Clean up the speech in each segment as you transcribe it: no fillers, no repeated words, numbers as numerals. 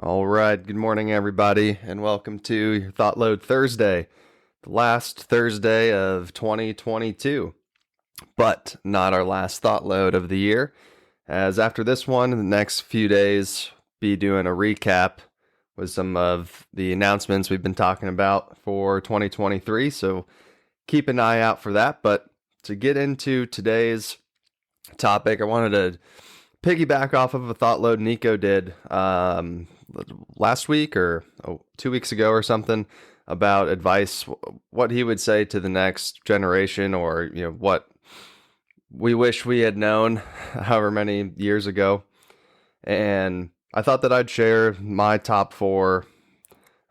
All right, good morning, everybody, and welcome to your ThoughtLoad Thursday, the last Thursday of 2022, but not our last ThoughtLoad of the year, as after this one, in the next few days, be doing a recap with some of the announcements we've been talking about for 2023, so keep an eye out for that. But to get into today's topic, I wanted to piggyback off of a ThoughtLoad Nico did last week or 2 weeks ago or something about advice, what he would say to the next generation, or what we wish we had known however many years ago. And I thought that I'd share my top four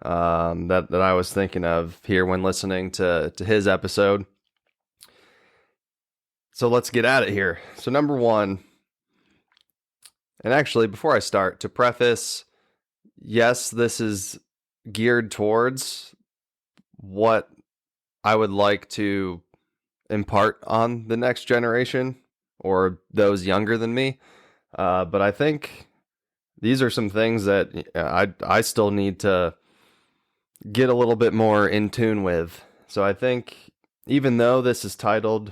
that I was thinking of here when listening to his episode. So let's get at it here. So number one, and actually before I start, to preface, yes, this is geared towards what I would like to impart on the next generation or those younger than me. But I think these are some things that I still need to get a little bit more in tune with. So I think even though this is titled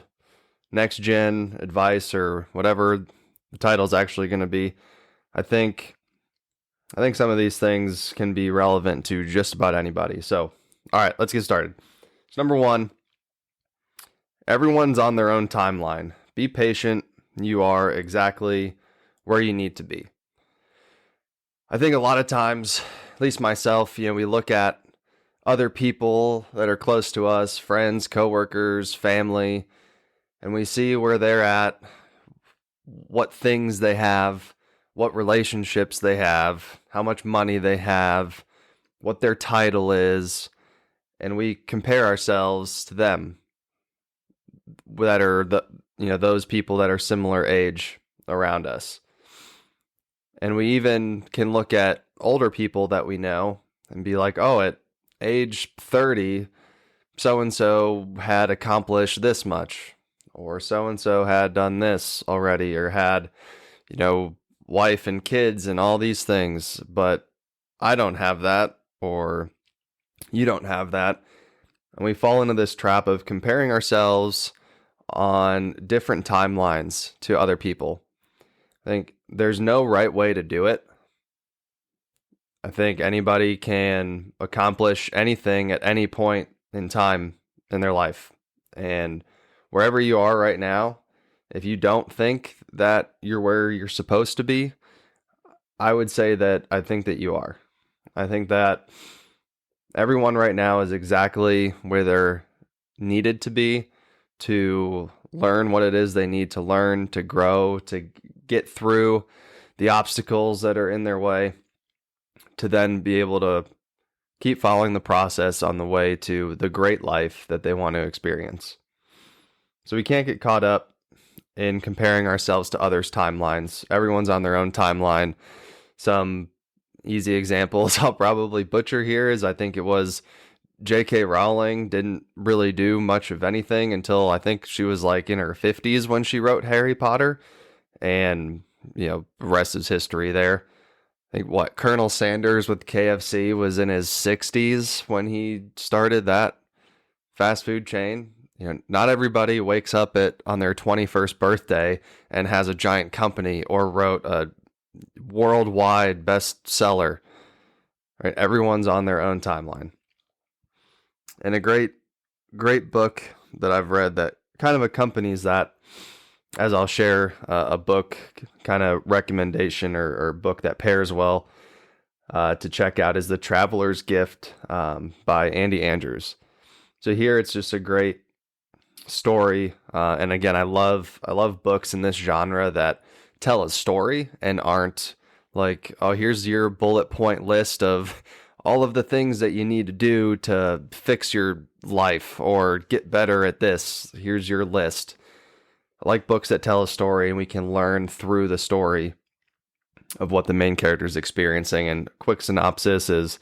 Next Gen Advice or whatever the title is actually going to be, I think some of these things can be relevant to just about anybody. So, all right, let's get started. So number one, everyone's on their own timeline. Be patient. You are exactly where you need to be. I think a lot of times, at least myself, we look at other people that are close to us, friends, coworkers, family, and we see where they're at, what things they have, what relationships they have, how much money they have, what their title is, and we compare ourselves to them that are those people that are similar age around us. And we even can look at older people that we know and be like, oh, at age 30, so-and-so had accomplished this much, or so-and-so had done this already, or had, wife and kids and all these things, but I don't have that, or you don't have that. And we fall into this trap of comparing ourselves on different timelines to other people. I think there's no right way to do it. I think anybody can accomplish anything at any point in time in their life. And wherever you are right now, if you don't think that you're where you're supposed to be, I would say that I think that you are. I think that everyone right now is exactly where they're needed to be to learn what it is they need to learn, to grow, to get through the obstacles that are in their way, to then be able to keep following the process on the way to the great life that they want to experience. So we can't get caught up in comparing ourselves to others' timelines. Everyone's on their own timeline. Some easy examples I'll probably butcher here is I think it was J.K. Rowling didn't really do much of anything until I think she was like in her 50s when she wrote Harry Potter. And, the rest is history there. I think Colonel Sanders with KFC was in his 60s when he started that fast food chain. Not everybody wakes up on their 21st birthday and has a giant company or wrote a worldwide bestseller. Right? Everyone's on their own timeline. And a great book that I've read that kind of accompanies that, as I'll share a book kind of recommendation or book that pairs well to check out, is The Traveler's Gift by Andy Andrews. So here it's just a great story. And again, I love books in this genre that tell a story and aren't like, oh, here's your bullet point list of all of the things that you need to do to fix your life or get better at this. Here's your list. I like books that tell a story and we can learn through the story of what the main character is experiencing. And quick synopsis is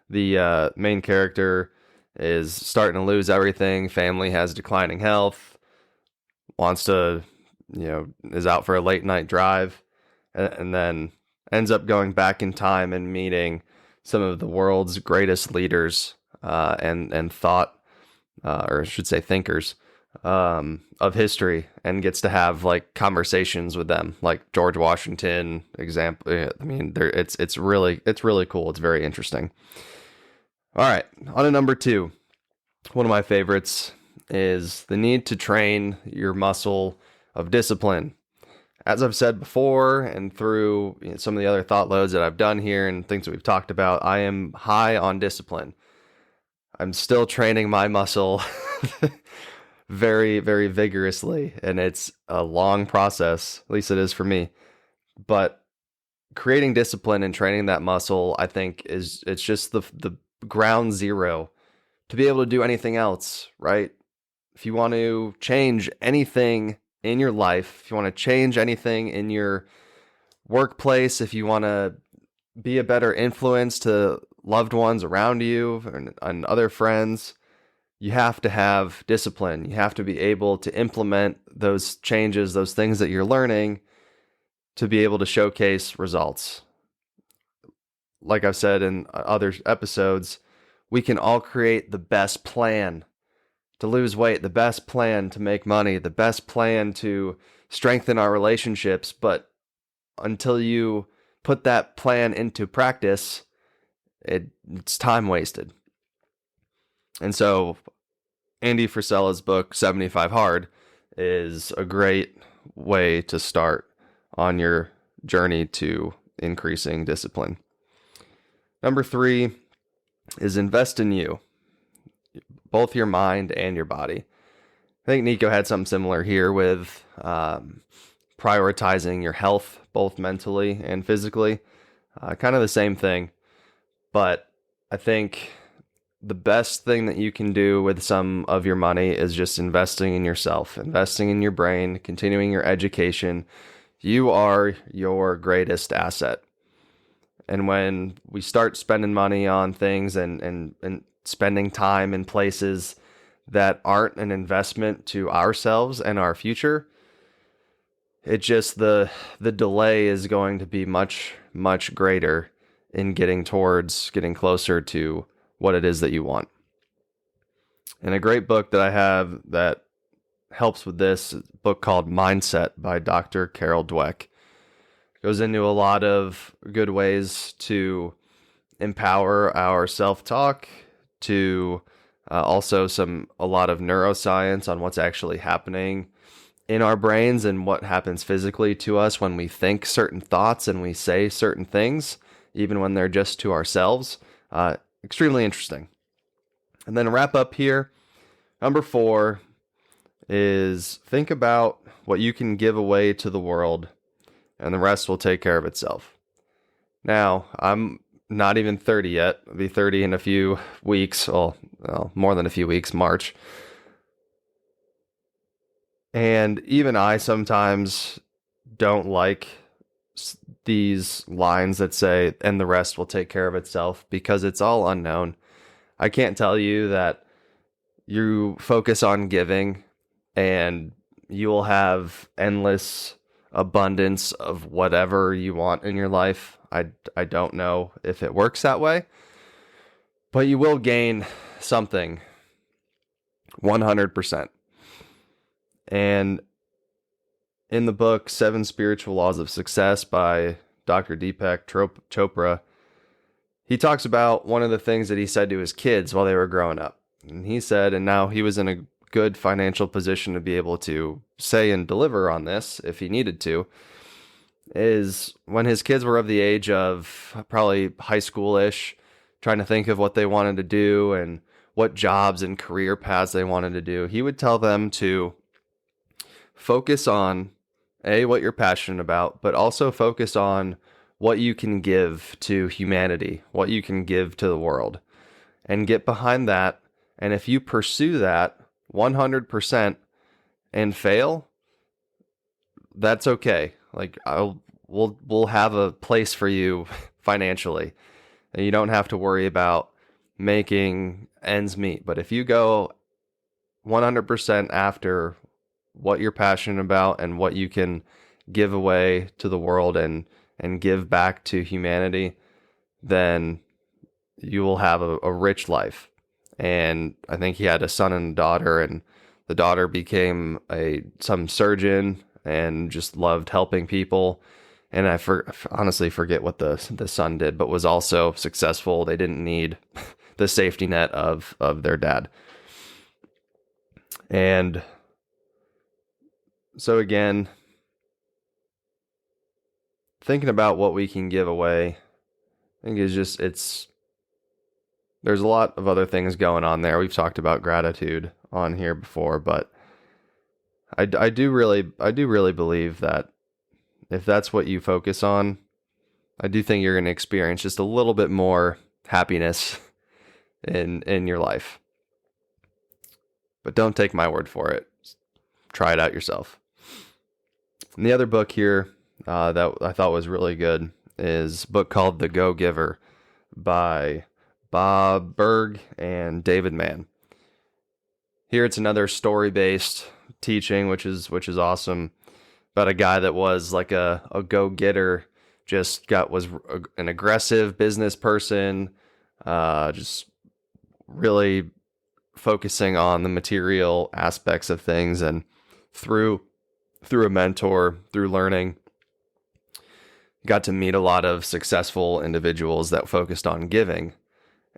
the main character is starting to lose everything. Family has declining health, wants to, is out for a late night drive. And then ends up going back in time and meeting some of the world's greatest leaders and thought, or I should say thinkers, of history, and gets to have like conversations with them, like George Washington example. I mean, it's really cool. It's very interesting. All right, on to number 2. One of my favorites is the need to train your muscle of discipline. As I've said before, and through some of the other thought loads that I've done here and things that we've talked about, I am high on discipline. I'm still training my muscle very, very vigorously, and it's a long process. At least it is for me. But creating discipline and training that muscle, I think, it's just the ground zero to be able to do anything else, right? If you want to change anything in your life, if you want to change anything in your workplace, if you want to be a better influence to loved ones around you and other friends, you have to have discipline. You have to be able to implement those changes, those things that you're learning, to be able to showcase results. Like I've said in other episodes, we can all create the best plan to lose weight, the best plan to make money, the best plan to strengthen our relationships. But until you put that plan into practice, it's time wasted. And so Andy Frisella's book, 75 Hard, is a great way to start on your journey to increasing discipline. Number 3 is invest in you, both your mind and your body. I think Nico had something similar here with prioritizing your health, both mentally and physically. Kind of the same thing, but I think the best thing that you can do with some of your money is just investing in yourself, investing in your brain, continuing your education. You are your greatest asset. And when we start spending money on things and spending time in places that aren't an investment to ourselves and our future, it just the delay is going to be much, much greater in getting closer to what it is that you want. And a great book that I have that helps with this, is a book called Mindset by Dr. Carol Dweck. Goes into a lot of good ways to empower our self-talk, to also a lot of neuroscience on what's actually happening in our brains and what happens physically to us when we think certain thoughts and we say certain things, even when they're just to ourselves. Extremely interesting. And then to wrap up here, number 4 is think about what you can give away to the world, and the rest will take care of itself. Now, I'm not even 30 yet. I'll be 30 in a few weeks. Well, more than a few weeks, March. And even I sometimes don't like these lines that say, and the rest will take care of itself, because it's all unknown. I can't tell you that you focus on giving and you will have endless abundance of whatever you want in your life. I don't know if it works that way, but you will gain something 100%. And in the book, 7 Spiritual Laws of Success by Dr. Deepak Chopra, he talks about one of the things that he said to his kids while they were growing up. And he said, and now he was in a good financial position to be able to say and deliver on this if he needed to, is when his kids were of the age of probably high school-ish, trying to think of what they wanted to do and what jobs and career paths they wanted to do, he would tell them to focus on what you're passionate about, but also focus on what you can give to humanity, what you can give to the world, and get behind that. And if you pursue that 100% and fail, that's okay. Like we'll have a place for you financially, and you don't have to worry about making ends meet. But if you go 100% after what you're passionate about and what you can give away to the world and and give back to humanity, then you will have a rich life. And I think he had a son and a daughter, and the daughter became some surgeon and just loved helping people. And I honestly forget what the son did, but was also successful. They didn't need the safety net of their dad. And so again, thinking about what we can give away, I think there's a lot of other things going on there. We've talked about gratitude on here before, but I do really believe that if that's what you focus on, I do think you're going to experience just a little bit more happiness in your life. But don't take my word for it. Try it out yourself. And the other book here that I thought was really good is a book called The Go-Giver by Bob Berg and David Mann. Here it's another story-based teaching, which is awesome, about a guy that was like a go-getter, was an aggressive business person, just really focusing on the material aspects of things, and through a mentor, through learning, got to meet a lot of successful individuals that focused on giving,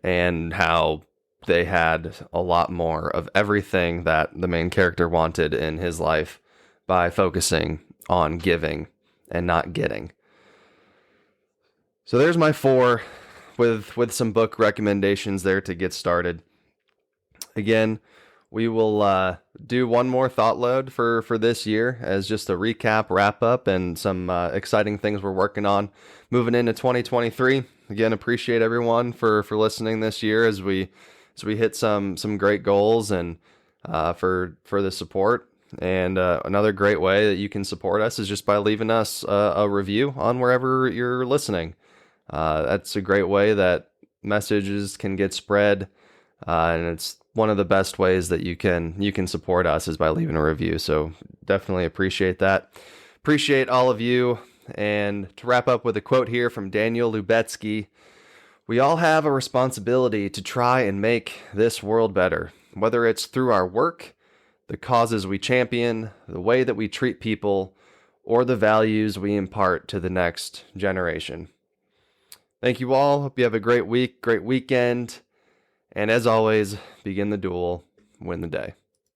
and how they had a lot more of everything that the main character wanted in his life by focusing on giving and not getting. So there's my 4 with some book recommendations there to get started. Again, we will do one more thought load for this year as just a recap, wrap up, and some exciting things we're working on moving into 2023. Again, appreciate everyone for listening this year as we hit some great goals, and for the support. And another great way that you can support us is just by leaving us a review on wherever you're listening. That's a great way that messages can get spread, and it's one of the best ways that you can support us is by leaving a review. So definitely appreciate that. Appreciate all of you. And to wrap up with a quote here from Daniel Lubetzky: "We all have a responsibility to try and make this world better, whether it's through our work, the causes we champion, the way that we treat people, or the values we impart to the next generation." Thank you all. Hope you have a great week, great weekend. And as always, begin the duel, win the day.